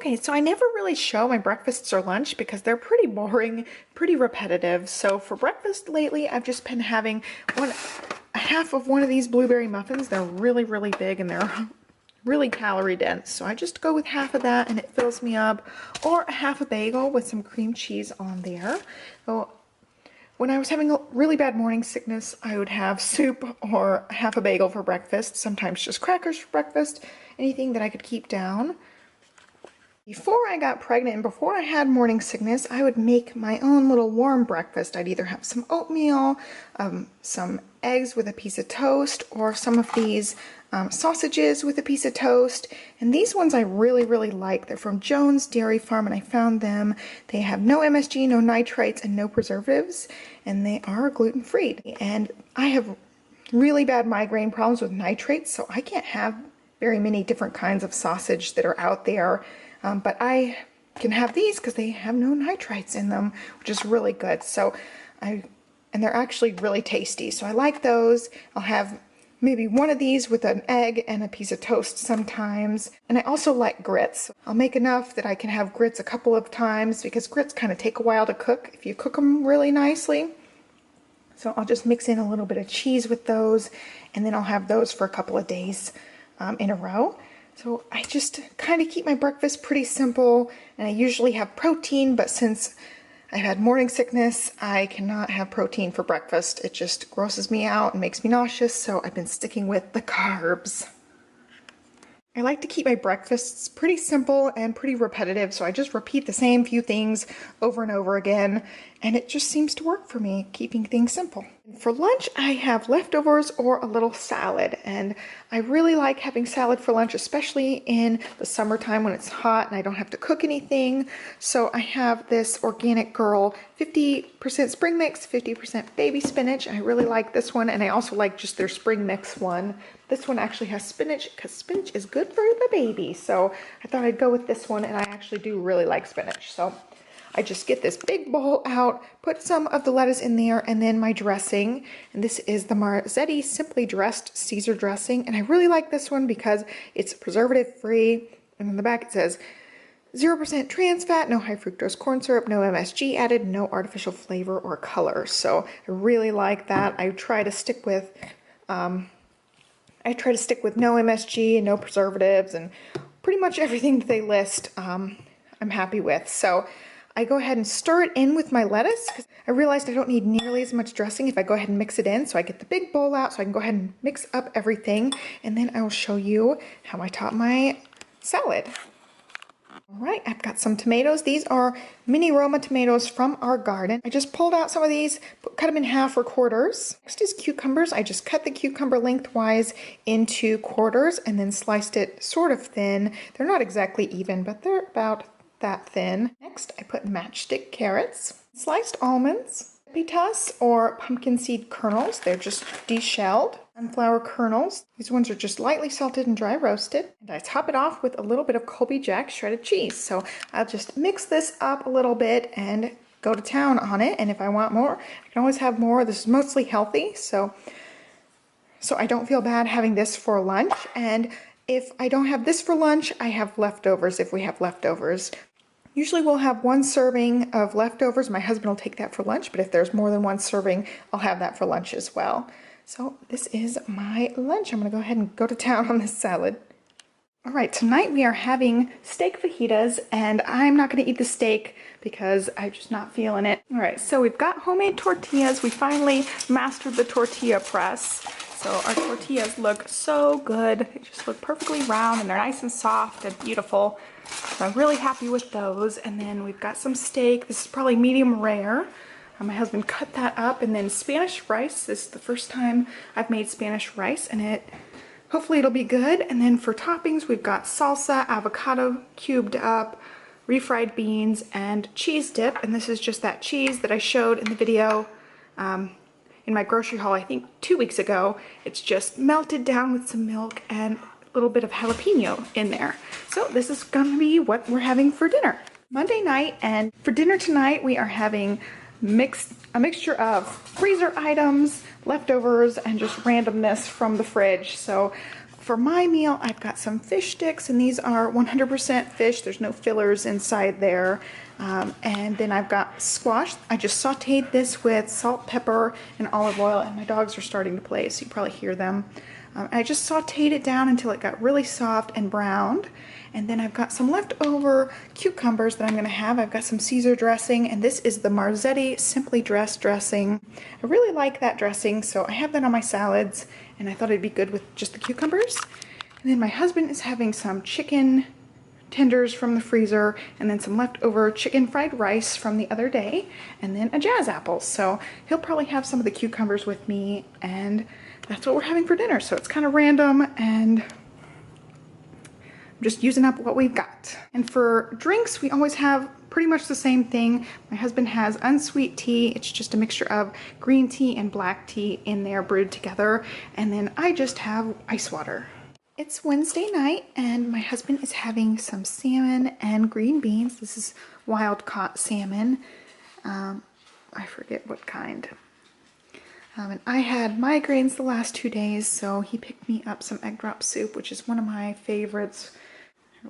Okay, so I never really show my breakfasts or lunch because they're pretty boring, pretty repetitive. So for breakfast lately, I've just been having a half of one of these blueberry muffins. They're really, really big and they're really calorie dense. So I just go with half of that and it fills me up, or a half a bagel with some cream cheese on there. So when I was having a really bad morning sickness, I would have soup or half a bagel for breakfast, sometimes just crackers for breakfast, anything that I could keep down. Before I got pregnant and before I had morning sickness, I would make my own little warm breakfast. I'd either have some oatmeal, some eggs with a piece of toast, or some of these sausages with a piece of toast. And these ones I really, really like. They're from Jones Dairy Farm and I found them. They have no MSG, no nitrates, and no preservatives, and they are gluten-free. And I have really bad migraine problems with nitrates, so I can't have very many different kinds of sausage that are out there. But I can have these because they have no nitrites in them, which is really good. And they're actually really tasty. So I like those. I'll have maybe one of these with an egg and a piece of toast sometimes. And I also like grits. I'll make enough that I can have grits a couple of times because grits kind of take a while to cook if you cook them really nicely. So I'll just mix in a little bit of cheese with those, and then I'll have those for a couple of days in a row. So I just kind of keep my breakfast pretty simple, and I usually have protein, but since I've had morning sickness, I cannot have protein for breakfast. It just grosses me out and makes me nauseous, so I've been sticking with the carbs. I like to keep my breakfasts pretty simple and pretty repetitive, so I just repeat the same few things over and over again, and it just seems to work for me, keeping things simple. For lunch, I have leftovers or a little salad, and I really like having salad for lunch, especially in the summertime when it's hot and I don't have to cook anything. So I have this Organic Girl 50% spring mix, 50% baby spinach. I really like this one, and I also like just their spring mix one. This one actually has spinach because spinach is good for the baby. So I thought I'd go with this one, and I actually do really like spinach. So I just get this big bowl out, put some of the lettuce in there, and then my dressing. And this is the Marzetti Simply Dressed Caesar dressing. And I really like this one because it's preservative free. And on the back it says 0% trans fat, no high fructose corn syrup, no MSG added, no artificial flavor or color. So I really like that. I try to stick with no MSG and no preservatives, and pretty much everything that they list I'm happy with. So I go ahead and stir it in with my lettuce because I realized I don't need nearly as much dressing if I go ahead and mix it in. So I get the big bowl out so I can go ahead and mix up everything, and then I will show you how I top my salad. All right, I've got some tomatoes. These are mini Roma tomatoes from our garden. I just pulled out some of these, cut them in half or quarters. Next is cucumbers. I just cut the cucumber lengthwise into quarters and then sliced it sort of thin. They're not exactly even, but they're about that thin. Next, I put matchstick carrots, sliced almonds, pepitas or pumpkin seed kernels. They're just deshelled. Sunflower kernels. These ones are just lightly salted and dry roasted. And I top it off with a little bit of Colby Jack shredded cheese. So I'll just mix this up a little bit and go to town on it. And if I want more, I can always have more. This is mostly healthy, so I don't feel bad having this for lunch. And if I don't have this for lunch, I have leftovers if we have leftovers. Usually we'll have one serving of leftovers. My husband will take that for lunch, but if there's more than one serving, I'll have that for lunch as well. So this is my lunch. I'm gonna go ahead and go to town on this salad. All right, tonight we are having steak fajitas, and I'm not gonna eat the steak because I'm just not feeling it. All right, so we've got homemade tortillas. We finally mastered the tortilla press. So our tortillas look so good. They just look perfectly round and they're nice and soft and beautiful. So I'm really happy with those. And then we've got some steak. This is probably medium rare. My husband cut that up, and then Spanish rice. This is the first time I've made Spanish rice, and hopefully it'll be good. And then for toppings, we've got salsa, avocado cubed up, refried beans, and cheese dip. And this is just that cheese that I showed in the video in my grocery haul, I think 2 weeks ago. It's just melted down with some milk and a little bit of jalapeno in there. So this is gonna be what we're having for dinner. Monday night, and for dinner tonight, we are having a mixture of freezer items, leftovers, and just randomness from the fridge. So For my meal, I've got some fish sticks, and these are 100% fish. There's no fillers inside there. And then I've got squash. I just sauteed this with salt, pepper, and olive oil, and my dogs are starting to play, so you probably hear them. I just sauteed it down until it got really soft and browned. And then I've got some leftover cucumbers that I'm going to have. I've got some Caesar dressing, and this is the Marzetti Simply Dressed dressing. I really like that dressing, so I have that on my salads, and I thought it'd be good with just the cucumbers. And then my husband is having some chicken tenders from the freezer, and then some leftover chicken fried rice from the other day, and then a jazz apple. So he'll probably have some of the cucumbers with me, and that's what we're having for dinner. So it's kind of random, and I'm just using up what we've got. And for drinks, we always have pretty much the same thing. My husband has unsweet tea. It's just a mixture of green tea and black tea in there brewed together. And then I just have ice water. It's Wednesday night, and my husband is having some salmon and green beans. This is wild caught salmon. I forget what kind. And I had migraines the last 2 days, so he picked me up some egg drop soup, which is one of my favorites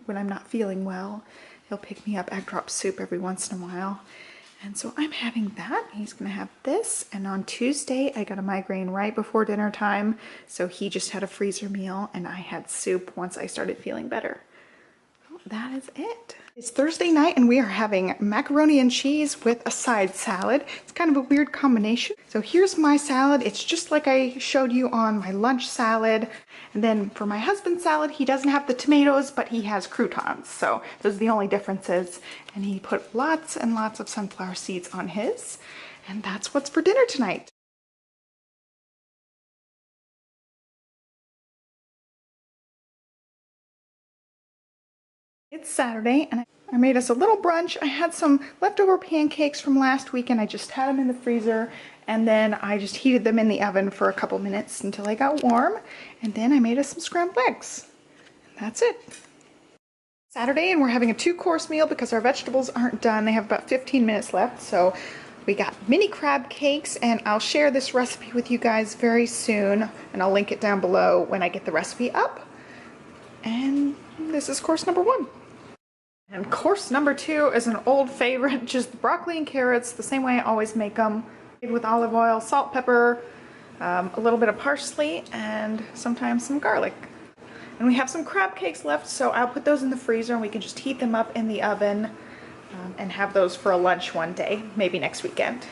when I'm not feeling well. He'll pick me up egg drop soup every once in a while. And so I'm having that. He's gonna have this. And on Tuesday, I got a migraine right before dinner time. So he just had a freezer meal, and I had soup once I started feeling better. Well, that is it. It's Thursday night, and we are having macaroni and cheese with a side salad. It's kind of a weird combination. So here's my salad. It's just like I showed you on my lunch salad. And then for my husband's salad, he doesn't have the tomatoes, but he has croutons. So those are the only differences. And he put lots and lots of sunflower seeds on his. And that's what's for dinner tonight. It's Saturday, and I made us a little brunch. I had some leftover pancakes from last week, and I just had them in the freezer, and then I just heated them in the oven for a couple minutes until they got warm, and then I made us some scrambled eggs. And that's it. Saturday, and we're having a 2-course meal because our vegetables aren't done. They have about 15 minutes left, so we got mini crab cakes, and I'll share this recipe with you guys very soon, and I'll link it down below when I get the recipe up. And this is course number 1. And course number 2 is an old favorite, just broccoli and carrots, the same way I always make them, with olive oil, salt, pepper, a little bit of parsley, and sometimes some garlic. And we have some crab cakes left, so I'll put those in the freezer, and we can just heat them up in the oven and have those for a lunch one day, maybe next weekend.